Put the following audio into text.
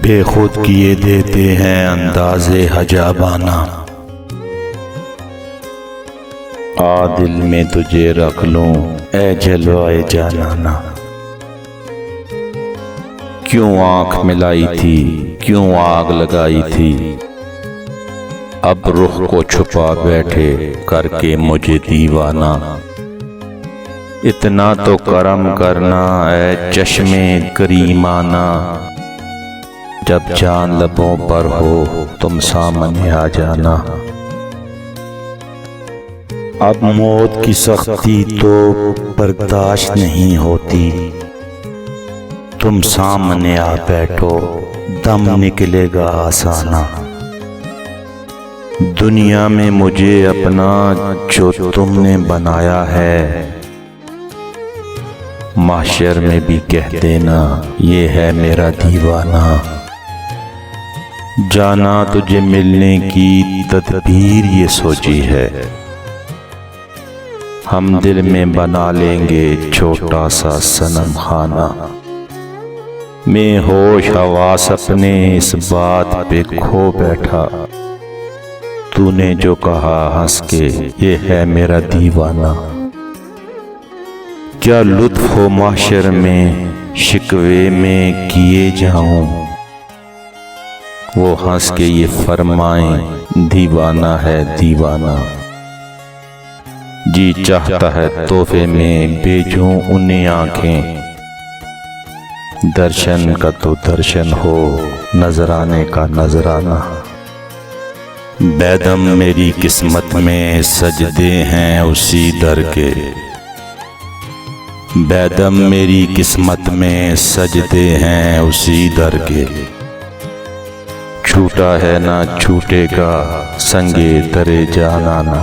बेखुद किए देते हैं अंदाज़े हजाबाना। आ दिल में तुझे रख लूं ए जलवाए जानाना। क्यों आंख मिलाई थी, क्यों आग लगाई थी, अब रुख को छुपा बैठे करके मुझे दीवाना। इतना तो करम करना ए चश्मे करीमाना, जब जान लबों पर हो तुम सामने आ जाना। अब मौत की सख्ती तो बर्दाश्त नहीं होती, तुम सामने आ बैठो दम निकलेगा आसाना। दुनिया में मुझे अपना जो तुमने बनाया है, माशर में भी कह देना ये है मेरा दीवाना। जाना तुझे मिलने की तदबीर ये सोची है, हम दिल में बना लेंगे छोटा सा सनम खाना। मैं होश हवास अपने इस बात पे खो बैठा, तूने जो कहा हंस के ये है मेरा दीवाना। क्या लुत्फ हो माशर में शिकवे में किए जाऊं, वो हंस के ये फरमाएं दीवाना है दीवाना। जी चाहता है तोहफे में भेजूं उन्हें आंखें, दर्शन का तो दर्शन हो नजराने का नजराना। बैदम मेरी किस्मत में सजदे हैं उसी दर के, बैदम मेरी किस्मत में सजदे हैं उसी दर के। छूटा है ना छूटेगा संगे दरे जानाना।